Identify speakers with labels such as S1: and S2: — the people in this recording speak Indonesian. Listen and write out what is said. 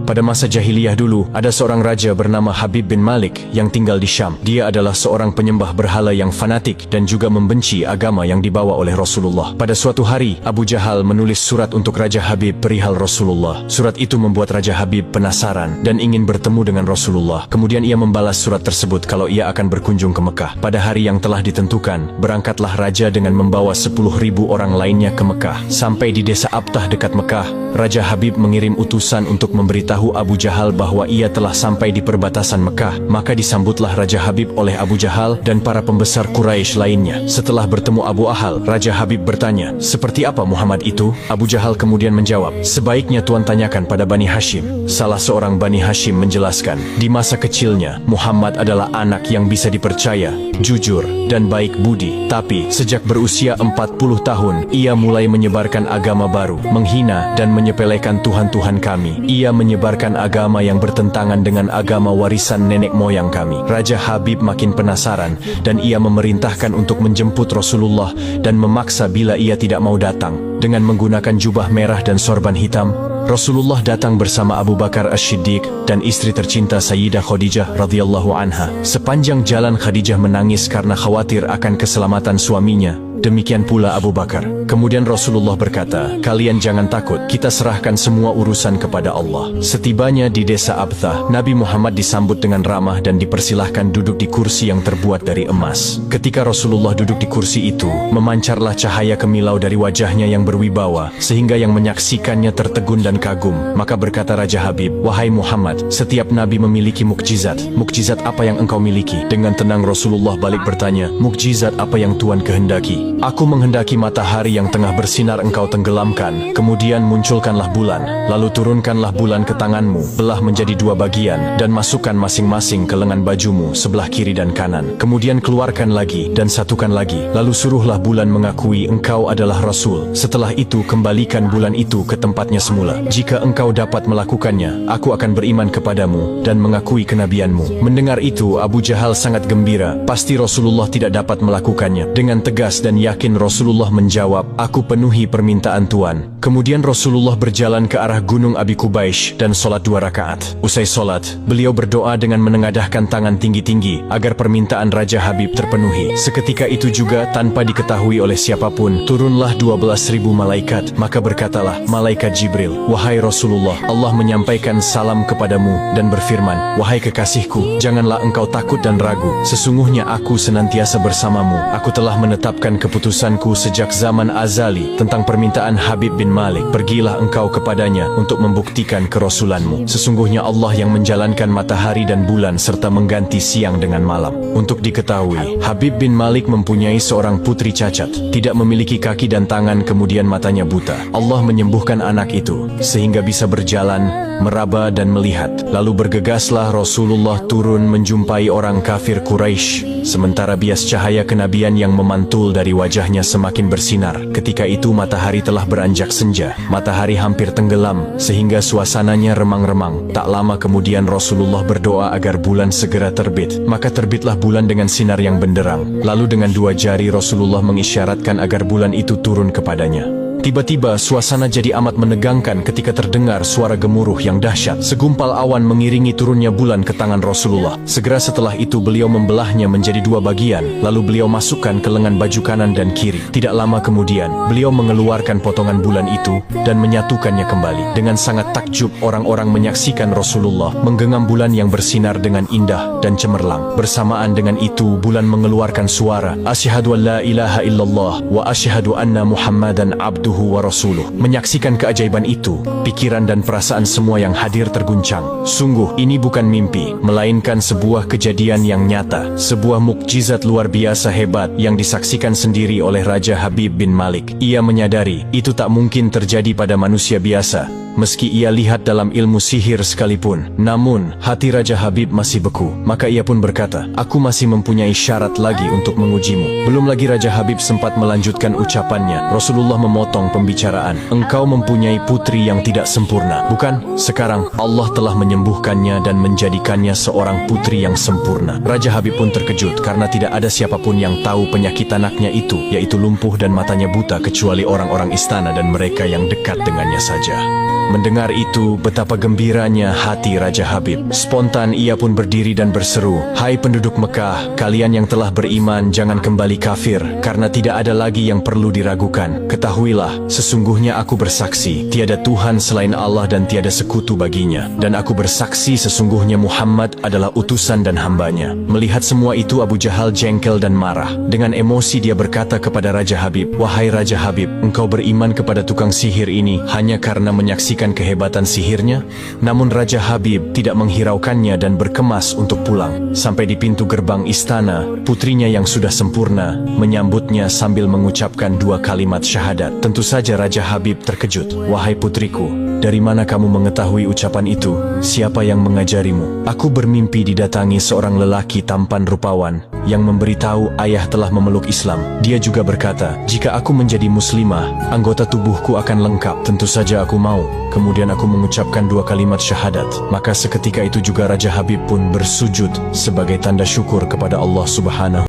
S1: Pada masa jahiliyah dulu, ada seorang raja bernama Habib bin Malik yang tinggal di Syam. Dia adalah seorang penyembah berhala yang fanatik dan juga membenci agama yang dibawa oleh Rasulullah. Pada suatu hari, Abu Jahal menulis surat untuk Raja Habib perihal Rasulullah. Surat itu membuat Raja Habib penasaran dan ingin bertemu dengan Rasulullah. Kemudian ia membalas surat tersebut kalau ia akan berkunjung ke Mekah. Pada hari yang telah ditentukan, berangkatlah raja dengan membawa 10.000 orang lainnya ke Mekah. Sampai di desa Abtah dekat Mekah, Raja Habib mengirim utusan untuk memberitahu Abu Jahal bahwa ia telah sampai di perbatasan Mekah. Maka disambutlah Raja Habib oleh Abu Jahal dan para pembesar Quraisy lainnya. Setelah bertemu Abu Jahal, Raja Habib bertanya, "Seperti apa Muhammad itu?" Abu Jahal kemudian menjawab, "Sebaiknya Tuan tanyakan pada Bani Hashim." Salah seorang Bani Hashim menjelaskan, di masa kecilnya, Muhammad adalah anak yang bisa dipercaya, jujur, dan baik budi. Tapi, sejak berusia 40 tahun, ia mulai menyebarkan agama baru, menghina dan menyepelekan Tuhan-Tuhan kami. Ia menyebarkan agama yang bertentangan dengan agama warisan nenek moyang kami. Raja Habib makin penasaran dan ia memerintahkan untuk menjemput Rasulullah dan memaksa bila ia tidak mau datang. Dengan menggunakan jubah merah dan sorban hitam, Rasulullah datang bersama Abu Bakar As-Siddiq dan istri tercinta Sayyidah Khadijah radhiyallahu anha. Sepanjang jalan Khadijah menangis karena khawatir akan keselamatan suaminya. Demikian pula Abu Bakar. Kemudian Rasulullah berkata, "Kalian jangan takut, kita serahkan semua urusan kepada Allah." Setibanya di desa Abtah, Nabi Muhammad disambut dengan ramah dan dipersilahkan duduk di kursi yang terbuat dari emas. Ketika Rasulullah duduk di kursi itu, memancarlah cahaya kemilau dari wajahnya yang berwibawa, sehingga yang menyaksikannya tertegun dan kagum. Maka berkata Raja Habib, "Wahai Muhammad, setiap nabi memiliki mukjizat. Mukjizat apa yang engkau miliki?" Dengan tenang Rasulullah balik bertanya, "Mukjizat apa yang Tuan kehendaki?" "Aku menghendaki matahari yang tengah bersinar engkau tenggelamkan, kemudian munculkanlah bulan, lalu turunkanlah bulan ke tanganmu, belah menjadi 2 bagian, dan masukkan masing-masing ke lengan bajumu sebelah kiri dan kanan. Kemudian keluarkan lagi, dan satukan lagi, lalu suruhlah bulan mengakui engkau adalah Rasul. Setelah itu kembalikan bulan itu ke tempatnya semula. Jika engkau dapat melakukannya, aku akan beriman kepadamu, dan mengakui kenabianmu." Mendengar itu, Abu Jahal sangat gembira, pasti Rasulullah tidak dapat melakukannya. Dengan tegas dan yakin Rasulullah menjawab, "Aku penuhi permintaan Tuan." Kemudian Rasulullah berjalan ke arah Gunung Abi Qubaish dan sholat 2 rakaat. Usai sholat, beliau berdoa dengan menengadahkan tangan tinggi-tinggi agar permintaan Raja Habib terpenuhi. Seketika itu juga, tanpa diketahui oleh siapapun, turunlah 12.000 malaikat. Maka berkatalah malaikat Jibril, "Wahai Rasulullah, Allah menyampaikan salam kepadamu dan berfirman, 'Wahai kekasihku, janganlah engkau takut dan ragu. Sesungguhnya aku senantiasa bersamamu. Aku telah menetapkan keputusanku sejak zaman azali tentang permintaan Habib bin Malik. Pergilah engkau kepadanya untuk membuktikan kerasulanmu. Sesungguhnya Allah yang menjalankan matahari dan bulan serta mengganti siang dengan malam.'" Untuk diketahui, Habib bin Malik mempunyai seorang putri cacat, tidak memiliki kaki dan tangan, kemudian matanya buta. Allah menyembuhkan anak itu sehingga bisa berjalan, meraba dan melihat. Lalu bergegaslah Rasulullah turun menjumpai orang kafir Quraisy, sementara bias cahaya kenabian yang memantul dari wajahnya semakin bersinar. Ketika itu matahari telah beranjak senja. Matahari hampir tenggelam sehingga suasananya remang-remang. Tak lama kemudian Rasulullah berdoa agar bulan segera terbit. Maka terbitlah bulan dengan sinar yang benderang. Lalu dengan 2 jari Rasulullah mengisyaratkan agar bulan itu turun kepadanya. Tiba-tiba suasana jadi amat menegangkan ketika terdengar suara gemuruh yang dahsyat. Segumpal awan mengiringi turunnya bulan ke tangan Rasulullah. Segera setelah itu beliau membelahnya menjadi 2 bagian, lalu beliau masukkan ke lengan baju kanan dan kiri. Tidak lama kemudian, beliau mengeluarkan potongan bulan itu dan menyatukannya kembali. Dengan sangat takjub, orang-orang menyaksikan Rasulullah menggenggam bulan yang bersinar dengan indah dan cemerlang. Bersamaan dengan itu, bulan mengeluarkan suara, "Asyhadu an la ilaha illallah wa asyhadu anna Muhammadan abduhu wa rasuluh." Menyaksikan keajaiban itu, pikiran dan perasaan semua yang hadir terguncang. Sungguh, ini bukan mimpi, melainkan sebuah kejadian yang nyata, sebuah mukjizat luar biasa hebat yang disaksikan sendiri oleh Raja Habib bin Malik. Ia menyadari, itu tak mungkin terjadi pada manusia biasa, meski ia lihat dalam ilmu sihir sekalipun. Namun, hati Raja Habib masih beku. Maka ia pun berkata, "Aku masih mempunyai syarat lagi untuk mengujimu." Belum lagi Raja Habib sempat melanjutkan ucapannya, Rasulullah memotong pembicaraan. "Engkau mempunyai putri yang tidak sempurna, bukan? Sekarang Allah telah menyembuhkannya dan menjadikannya seorang putri yang sempurna." Raja Habib pun terkejut karena tidak ada siapapun yang tahu penyakit anaknya itu, yaitu lumpuh dan matanya buta, kecuali orang-orang istana dan mereka yang dekat dengannya saja. Mendengar itu, betapa gembiranya hati Raja Habib. Spontan ia pun berdiri dan berseru, "Hai penduduk Mekah, kalian yang telah beriman jangan kembali kafir, karena tidak ada lagi yang perlu diragukan. Ketahuilah, sesungguhnya aku bersaksi, tiada Tuhan selain Allah dan tiada sekutu baginya. Dan aku bersaksi sesungguhnya Muhammad adalah utusan dan hambanya." Melihat semua itu, Abu Jahal jengkel dan marah. Dengan emosi dia berkata kepada Raja Habib, "Wahai Raja Habib, engkau beriman kepada tukang sihir ini hanya karena menyaksikan kehebatan sihirnya?" Namun Raja Habib tidak menghiraukannya dan berkemas untuk pulang. Sampai di pintu gerbang istana, putrinya yang sudah sempurna menyambutnya sambil mengucapkan 2 kalimat syahadat. Tentu saja Raja Habib terkejut. "Wahai putriku, dari mana kamu mengetahui ucapan itu? Siapa yang mengajarimu?" "Aku bermimpi didatangi seorang lelaki tampan rupawan yang memberitahu ayah telah memeluk Islam. Dia juga berkata, jika aku menjadi muslimah, anggota tubuhku akan lengkap. Tentu saja aku mau. Kemudian aku mengucapkan 2 kalimat syahadat. Maka seketika itu juga Raja Habib pun bersujud sebagai tanda syukur kepada Allah Subhanahu